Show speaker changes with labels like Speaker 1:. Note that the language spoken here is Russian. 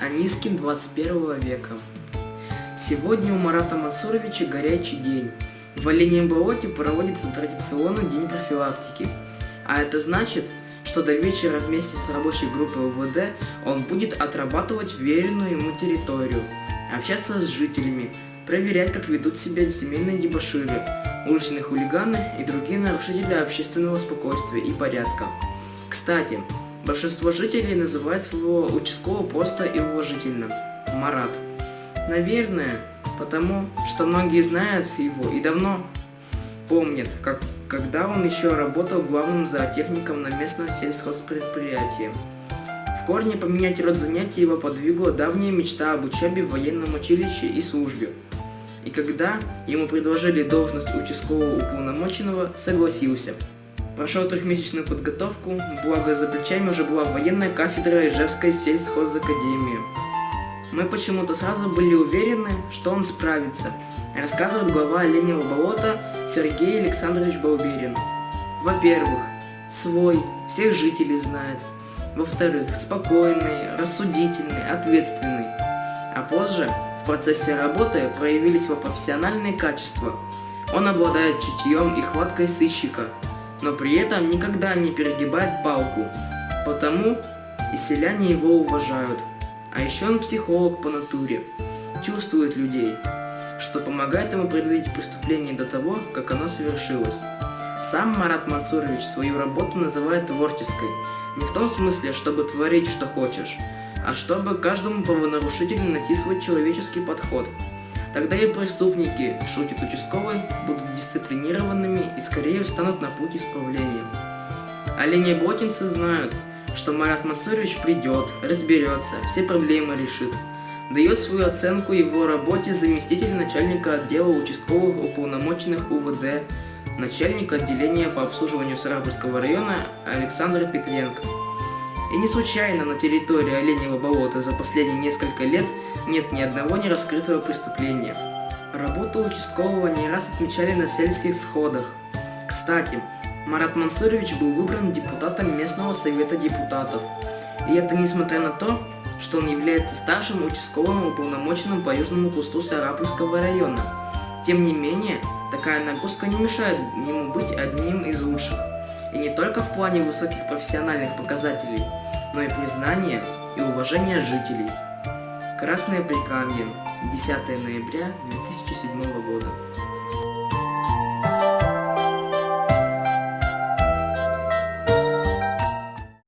Speaker 1: Анискин 21 века. Сегодня у Марата Мансуровича горячий день. В Оленьем болоте проводится традиционный день профилактики. А это значит, что до вечера вместе с рабочей группой УВД он будет отрабатывать веренную ему территорию, общаться с жителями, проверять, как ведут себя семейные дебоширы, уличные хулиганы и другие нарушители общественного спокойствия и порядка. Кстати, большинство жителей называют своего участкового просто и уважительно – Марат. Наверное, потому что многие знают его и давно помнят, когда он еще работал главным зоотехником на местном сельхозпредприятии. В корне поменять род занятий его подвигла давняя мечта об учебе в военном училище и службе. И когда ему предложили должность участкового уполномоченного, согласился. Прошел трехмесячную подготовку, благо за плечами уже была военная кафедра Ижевской сельхозакадемии. Мы почему-то сразу были уверены, что он справится, рассказывает глава Оленьего болота Сергей Александрович Балберин. Во-первых, свой, всех жителей знает. Во-вторых, спокойный, рассудительный, ответственный. А позже, в процессе работы, проявились его профессиональные качества. Он обладает чутьем и хваткой сыщика, но при этом никогда не перегибает палку, потому и селяне его уважают. А еще он психолог по натуре, чувствует людей, что помогает ему предотвратить преступление до того, как оно совершилось. Сам Марат Мансурович свою работу называет творческой, не в том смысле, чтобы творить, что хочешь, а чтобы каждому правонарушителю найти свой человеческий подход. Тогда и преступники, шутит участковый, будут дисциплинированными и скорее встанут на путь исправления. Оленеболотинцы знают, что Марат Мансурович придет, разберется, все проблемы решит. Дает свою оценку его работе заместитель начальника отдела участковых уполномоченных УВД, начальник отделения по обслуживанию Сарапульского района Александр Петренко. И не случайно на территории Оленьего болота за последние несколько лет нет ни одного нераскрытого преступления. Работу участкового не раз отмечали на сельских сходах. Кстати, Марат Мансурович был выбран депутатом местного совета депутатов. И это несмотря на то, что он является старшим участковым уполномоченным по южному кусту Сарапульского района. Тем не менее, такая нагрузка не мешает ему быть одним из лучших. И не только в плане высоких профессиональных показателей, но и признания и уважения жителей. Красное Прикамье, 10 ноября 2007 года.